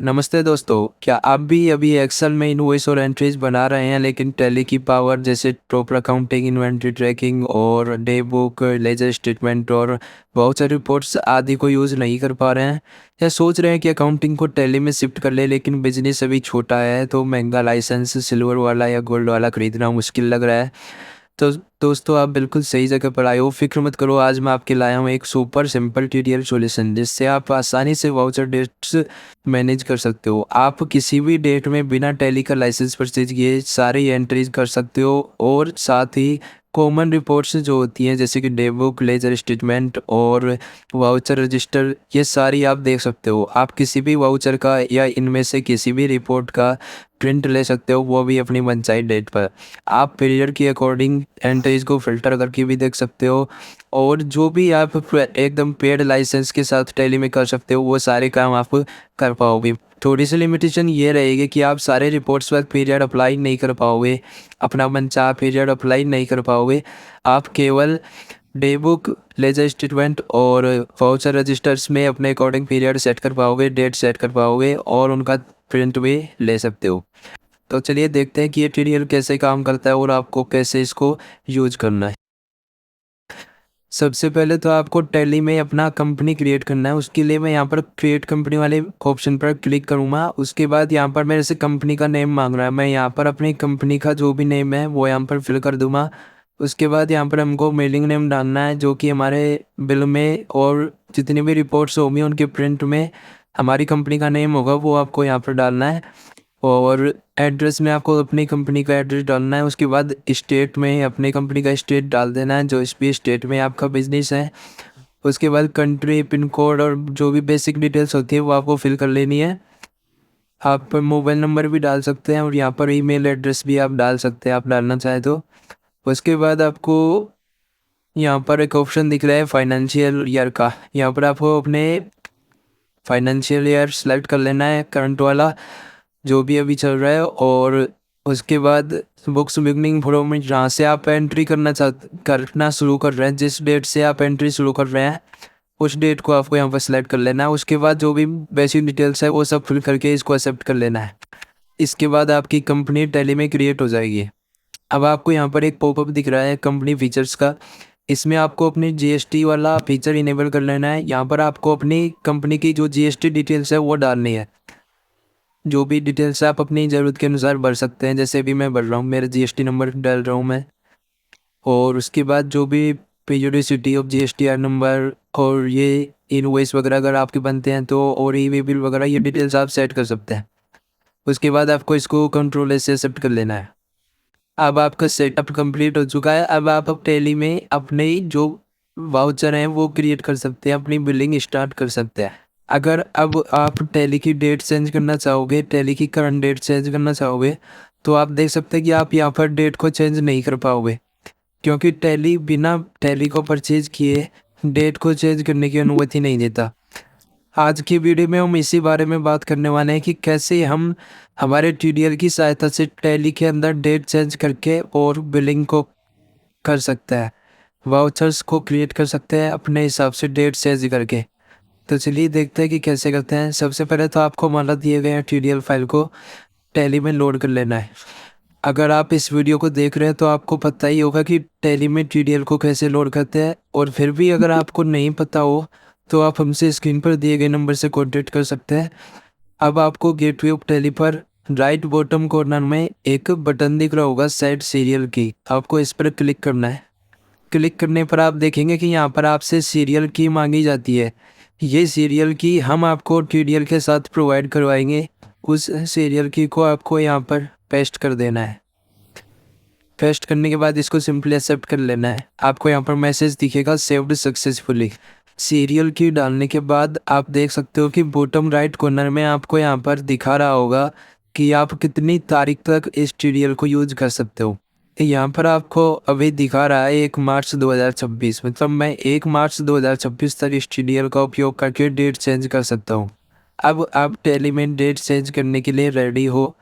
नमस्ते दोस्तों, क्या आप भी अभी एक्सेल में इनवॉइस और एंट्रीज बना रहे हैं लेकिन टैली की पावर जैसे प्रॉपर अकाउंटिंग, इन्वेंट्री ट्रैकिंग और डे बुक, लेजर स्टेटमेंट और वाउचर रिपोर्ट्स आदि को यूज़ नहीं कर पा रहे हैं? या सोच रहे हैं कि अकाउंटिंग को टैली में शिफ्ट कर ले लेकिन बिजनेस अभी छोटा है तो महंगा लाइसेंस सिल्वर वाला या गोल्ड वाला खरीदना मुश्किल लग रहा है? तो दोस्तों, आप बिल्कुल सही जगह पर आए हो। फ़िक्र मत करो, आज मैं आपके लाया हूँ एक सुपर सिंपल ट्यूटोरियल सॉल्यूशन जिससे आप आसानी से वाउचर डेट्स मैनेज कर सकते हो। आप किसी भी डेट में बिना टैली का लाइसेंस परचेज किए सारी एंट्रीज कर सकते हो और साथ ही कॉमन रिपोर्ट्स जो होती हैं जैसे कि डे बुक, लेजर स्टेटमेंट और वाउचर रजिस्टर, ये सारी आप देख सकते हो। आप किसी भी वाउचर का या इनमें से किसी भी रिपोर्ट का प्रिंट ले सकते हो, वो भी अपनी मनचाही डेट पर। आप पीरियड के अकॉर्डिंग एंट्रीज को फिल्टर करके भी देख सकते हो और जो भी आप एकदम पेड लाइसेंस के साथ टैली में कर सकते हो वो सारे काम आप कर पाओगे। थोड़ी सी लिमिटेशन ये रहेगी कि आप सारे रिपोर्ट्स पर पीरियड अप्लाई नहीं कर पाओगे, अपना मनचाहा पीरियड अप्लाई नहीं कर पाओगे। आप केवल डे बुक, लेजर स्टेटमेंट और वाउचर रजिस्टर्स में अपने अकॉर्डिंग पीरियड सेट कर पाओगे, डेट सेट कर पाओगे और उनका प्रिंट भी ले सकते हो। तो चलिए देखते हैं कि ये ट्यूटोरियल कैसे काम करता है और आपको कैसे इसको यूज करना है। सबसे पहले तो आपको टैली में अपना कंपनी क्रिएट करना है। उसके लिए मैं यहाँ पर क्रिएट कंपनी वाले ऑप्शन पर क्लिक करूँगा। उसके बाद यहाँ पर मेरे से कंपनी का नेम मांग रहा है, मैं यहाँ पर अपनी कंपनी का जो भी नेम है वो यहाँ पर फिल कर दूँगा। उसके बाद यहाँ पर हमको मेलिंग नेम डालना है जो कि हमारे बिल में और जितनी भी रिपोर्ट्स होंगी उनके प्रिंट में हमारी कंपनी का नेम होगा वो आपको यहाँ पर डालना है। और एड्रेस में आपको अपनी कंपनी का एड्रेस डालना है। उसके बाद स्टेट में अपनी कंपनी का स्टेट डाल देना है जो इस भी स्टेट में आपका बिजनेस है। उसके बाद कंट्री, पिन कोड और जो भी बेसिक डिटेल्स होती है वो आपको फिल कर लेनी है। आप मोबाइल नंबर भी डाल सकते हैं और यहाँ पर ईमेल एड्रेस भी आप डाल सकते हैं, आप डालना चाहे तो। उसके बाद आपको यहाँ पर एक ऑप्शन दिख रहा है फाइनेंशियल ईयर का। यहाँ पर आपको अपने फाइनेंशियल ईयर सेलेक्ट कर लेना है, करंट वाला जो भी अभी चल रहा है। और उसके बाद बुक्स बिगनिंग फ्रॉम जहाँ से आप एंट्री करना शुरू कर रहे हैं, जिस डेट से आप एंट्री शुरू कर रहे हैं उस डेट को आपको यहाँ पर सेलेक्ट कर लेना है। उसके बाद जो भी बेसिक डिटेल्स है वो सब फिल करके इसको एक्सेप्ट कर लेना है। इसके बाद आपकी कंपनी टैली में क्रिएट हो जाएगी। अब आपको यहाँ पर एक पॉपअप दिख रहा है कंपनी फीचर्स का। इसमें आपको अपनी जीएसटी वाला फीचर इनेबल कर लेना है। यहाँ पर आपको अपनी कंपनी की जो जीएसटी डिटेल्स है वो डालनी है। जो भी डिटेल्स आप अपनी ज़रूरत के अनुसार भर सकते हैं, जैसे भी मैं भर रहा हूँ, मेरा जीएसटी नंबर डाल रहा हूँ मैं। और उसके बाद जो भी पीरियोडिसिटी ऑफ जीएसटीआर नंबर और ये इनवॉइस वगैरह अगर आपके बनते हैं तो और ई वे बिल वगैरह ये डिटेल्स आप सेट कर सकते हैं। उसके बाद आपको इसको कंट्रोल एस से एक्सेप्ट कर लेना है। अब आपका सेटअप कंप्लीट हो चुका है। अब आप टैली में अपने जो वाउचर हैं वो क्रिएट कर सकते हैं, अपनी बिलिंग स्टार्ट कर सकते हैं। अगर अब आप टैली की डेट चेंज करना चाहोगे, टैली की करंट डेट चेंज करना चाहोगे तो आप देख सकते हैं कि आप यहाँ पर डेट को चेंज नहीं कर पाओगे, क्योंकि टैली बिना टैली को परचेज किए डेट को चेंज करने की अनुमति नहीं देता। आज की वीडियो में हम इसी बारे में बात करने वाले हैं कि कैसे हम हमारे ट्यूटोरियल की सहायता से टैली के अंदर डेट चेंज करके और बिलिंग को कर सकते हैं, वाउचर्स को क्रिएट कर सकते हैं अपने हिसाब से डेट चेंज करके। तो चलिए देखते हैं कि कैसे करते हैं। सबसे पहले तो आपको हमारा दिए गए ट्यूटोरियल फाइल को टैली में लोड कर लेना है। अगर आप इस वीडियो को देख रहे हैं तो आपको पता ही होगा कि टैली में ट्यूटोरियल को कैसे लोड करते हैं, और फिर भी अगर आपको नहीं पता हो तो आप हमसे स्क्रीन पर दिए गए नंबर से कॉन्टेक्ट कर सकते हैं। अब आपको गेटवे ऑफ टैली पर राइट बॉटम कॉर्नर में एक बटन दिख रहा होगा सेट सीरियल की, आपको इस पर क्लिक करना है। क्लिक करने पर आप देखेंगे कि यहाँ पर आपसे सीरियल की मांगी जाती है। ये सीरियल की हम आपको ट्यूटोरियल के साथ प्रोवाइड करवाएंगे। उस सीरियल की को आपको यहाँ पर पेस्ट कर देना है। पेस्ट करने के बाद इसको सिंपली एक्सेप्ट कर लेना है। आपको यहाँ पर मैसेज दिखेगा सेव्ड सक्सेसफुली। सीरियल की डालने के बाद आप देख सकते हो कि बॉटम राइट कॉर्नर में आपको यहाँ पर दिखा रहा होगा कि आप कितनी तारीख तक इस ट्यूटोरियल को यूज कर सकते हो। यहाँ पर आपको अभी दिखा रहा है 1 मार्च 2026, मतलब मैं 1 मार्च 2026 तक इस ट्यूटोरियल का उपयोग करके डेट चेंज कर सकता हूँ। अब आप टैली में डेट चेंज करने के लिए रेडी हो।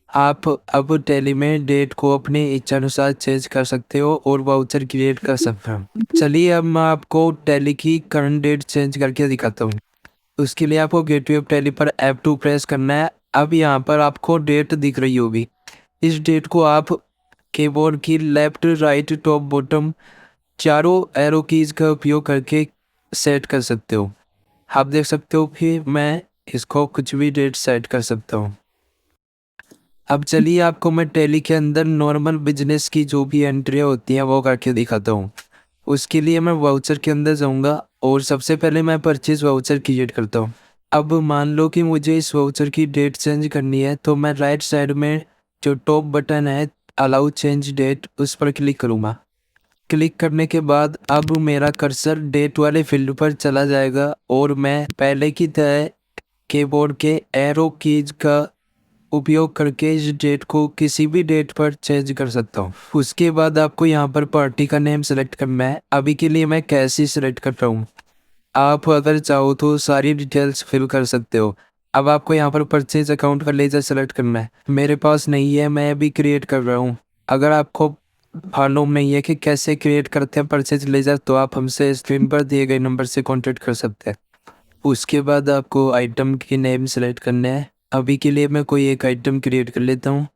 आप अब टैली में डेट को अपने इच्छा अनुसार चेंज कर सकते हो और वाउचर क्रिएट कर सकते हो। चलिए अब मैं आपको टैली की करंट डेट चेंज करके दिखाता हूँ। उसके लिए आपको गेटवे ऑफ टैली पर F2 प्रेस करना है। अब यहाँ पर आपको डेट दिख रही होगी। इस डेट को आप कीबोर्ड की लेफ्ट राइट टॉप बॉटम चारों एरो कीज का उपयोग करके सेट कर सकते हो। आप देख सकते हो कि मैं इसको कुछ भी डेट सेट कर सकता हूँ। अब चलिए आपको मैं टैली के अंदर नॉर्मल बिजनेस की जो भी एंट्रियाँ होती हैं वो करके दिखाता हूँ। उसके लिए मैं वाउचर के अंदर जाऊँगा और सबसे पहले मैं परचेज वाउचर क्रिएट करता हूँ। अब मान लो कि मुझे इस वाउचर की डेट चेंज करनी है, तो मैं राइट साइड में जो टॉप बटन है अलाउ चेंज डेट, उस पर क्लिक करूँगा। क्लिक करने के बाद अब मेरा कर्सर डेट वाले फील्ड पर चला जाएगा और मैं पहले की तरह कीबोर्ड के एरो कीज का उपयोग करके इस डेट को किसी भी डेट पर चेंज कर सकता हूँ। उसके बाद आपको यहाँ पर पार्टी का नेम सेलेक्ट करना है। अभी के लिए मैं कैसी सेलेक्ट कर रहा हूँ। आप अगर चाहो तो सारी डिटेल्स फिल कर सकते हो। अब आपको यहाँ पर परचेज अकाउंट का लेजर सेलेक्ट करना है। मेरे पास नहीं है, मैं अभी क्रिएट कर रहा हूँ। अगर आपको मालूम नहीं है कि कैसे क्रिएट करते हैं परचेज लेजर, तो आप हमसे स्क्रीन पर दिए गए नंबर से कॉन्टेक्ट कर सकते हैं। उसके बाद आपको आइटम की नेम सेलेक्ट करना है। अभी के लिए मैं कोई एक आइटम क्रिएट कर लेता हूँ।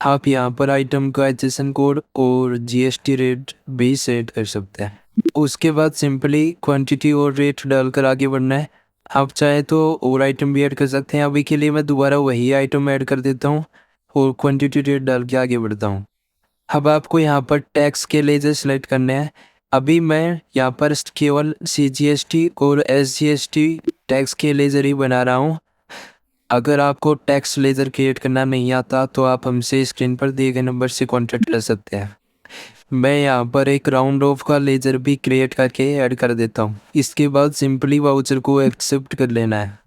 आप यहाँ पर आइटम का HSN कोड और GST रेट भी सेट कर सकते हैं। उसके बाद सिंपली क्वांटिटी और रेट डालकर आगे बढ़ना है। आप चाहे तो और आइटम भी ऐड कर सकते हैं। अभी के लिए मैं दोबारा वही आइटम ऐड कर देता हूँ और क्वांटिटी रेट डाल के आगे बढ़ता हूँ। अब आपको यहाँ पर टैक्स के लेजर सेलेक्ट करने हैं। अभी मैं यहाँ पर केवल CGST और SGST टैक्स के लेजर ही बना रहा हूँ। अगर आपको टैक्स लेजर क्रिएट करना नहीं आता तो आप हमसे स्क्रीन पर दिए गए नंबर से कॉन्टेक्ट कर सकते हैं। मैं यहाँ पर एक राउंड ऑफ का लेजर भी क्रिएट करके ऐड कर देता हूँ। इसके बाद सिंपली वाउचर को एक्सेप्ट कर लेना है।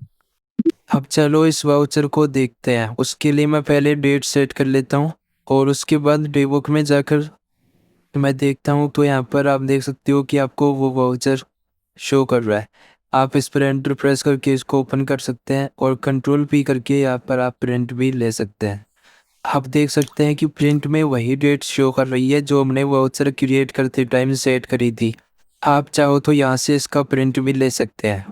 अब चलो इस वाउचर को देखते हैं। उसके लिए मैं पहले डेट सेट कर लेता हूँ और उसके बाद डे बुक में जाकर मैं देखता हूँ, तो यहाँ पर आप देख सकते हो कि आपको वो वाउचर शो कर रहा है। आप इस पर एंटर प्रेस करके इसको ओपन कर सकते हैं और कंट्रोल P करके यहाँ पर आप प्रिंट भी ले सकते हैं। आप देख सकते हैं कि प्रिंट में वही डेट शो कर रही है जो हमने वाउचर क्रिएट करते टाइम सेट करी थी। आप चाहो तो यहाँ से इसका प्रिंट भी ले सकते हैं।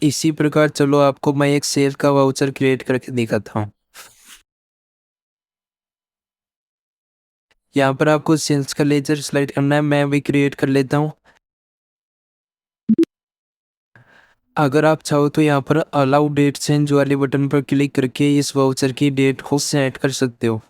इसी प्रकार चलो आपको मैं एक सेल का वाउचर क्रिएट करके दिखाता हूँ। यहाँ पर आपको सेल्स का लेजर सेलेक्ट करना है। मैं भी क्रिएट कर लेता हूँ। अगर आप चाहो तो यहाँ पर अलाउ डेट चेंज वाले बटन पर क्लिक करके इस वाउचर की डेट को सेट कर सकते हो।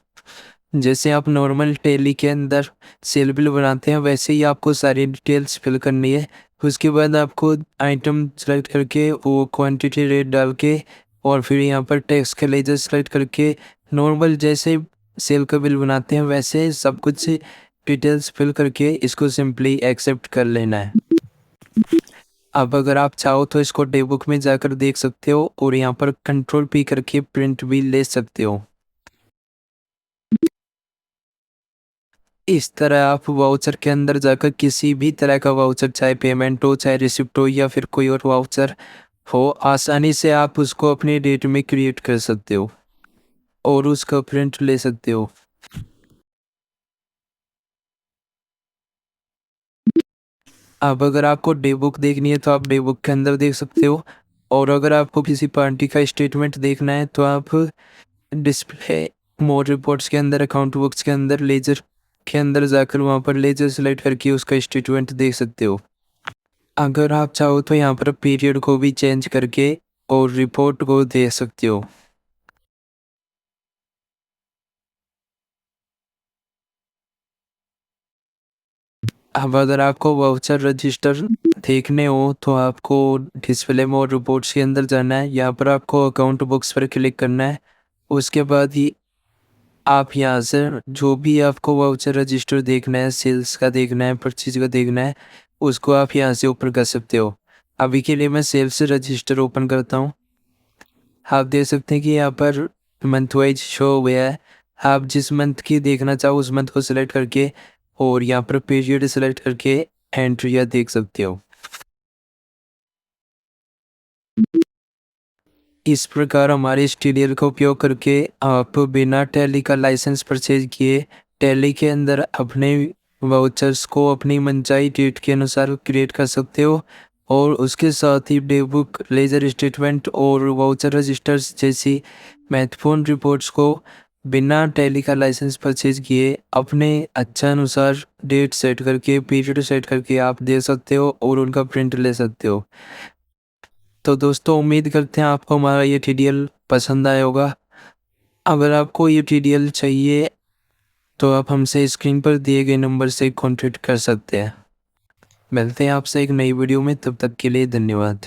जैसे आप नॉर्मल टैली के अंदर सेल बिल बनाते हैं, वैसे ही आपको सारी डिटेल्स फिल करनी है। उसके बाद आपको आइटम सेलेक्ट करके वो क्वांटिटी रेट डाल के और फिर यहाँ पर टैक्स का लेजर सेलेक्ट करके नॉर्मल जैसे सेल का बिल बनाते हैं वैसे सब कुछ डिटेल्स फिल करके इसको सिंपली एक्सेप्ट कर लेना है। अब अगर आप चाहो तो इसको डे बुक में जाकर देख सकते हो और यहाँ पर कंट्रोल P करके प्रिंट भी ले सकते हो। इस तरह आप वाउचर के अंदर जाकर किसी भी तरह का वाउचर, चाहे पेमेंट हो, चाहे रिसिप्ट हो या फिर कोई और वाउचर हो, आसानी से आप उसको अपने डेट में क्रिएट कर सकते हो और उसका प्रिंट ले सकते हो। अब अगर आपको डे बुक देखनी है तो आप डे बुक के अंदर देख सकते हो और अगर आपको किसी पार्टी का स्टेटमेंट देखना है तो आप डिस्प्ले मोर रिपोर्ट्स के अंदर अकाउंट बुक्स के अंदर लेजर के अंदर जाकर वहाँ पर लेजर सेलेक्ट करके उसका स्टेटमेंट देख सकते हो। अगर आप चाहो तो यहाँ पर पीरियड को भी चेंज करके और रिपोर्ट को दे सकते हो। अब अगर आपको वाउचर रजिस्टर देखने हो तो आपको डिस्प्ले मोर रिपोर्ट्स के अंदर जाना है। यहाँ पर आपको अकाउंट बुक्स पर क्लिक करना है। उसके बाद ही आप यहाँ से जो भी आपको वाउचर रजिस्टर देखना है, सेल्स का देखना है, परचेज का देखना है, उसको आप यहाँ से ओपन कर सकते हो। अभी के लिए मैं सेल्स रजिस्टर ओपन करता हूँ। आप देख सकते हैं कि यहाँ पर मंथ वाइज शो हुआ है। आप जिस मंथ की देखना चाहो उस मंथ को सिलेक्ट करके और यहाँ पर पीरियड सेलेक्ट करके एंट्रियाँ देख सकते हो। इस प्रकार हमारे इस ट्यूटोरियल का उपयोग करके आप बिना टैली का लाइसेंस परचेज किए टैली के अंदर अपने वाउचर्स को अपनी मनचाही डेट के अनुसार क्रिएट कर सकते हो और उसके साथ ही डे बुक, लेजर स्टेटमेंट और वाउचर रजिस्टर्स जैसी महत्वपूर्ण रिपोर्ट्स को बिना टैली का लाइसेंस परचेज किए अपने अच्छा अनुसार डेट सेट करके, पीरियड सेट करके आप दे सकते हो और उनका प्रिंट ले सकते हो। तो दोस्तों उम्मीद करते हैं आपको हमारा ये ट्यूटोरियल पसंद आया होगा। अगर आपको ये ट्यूटोरियल चाहिए तो आप हमसे स्क्रीन पर दिए गए नंबर से कॉन्टैक्ट कर सकते हैं। मिलते हैं आपसे एक नई वीडियो में, तब तक के लिए धन्यवाद।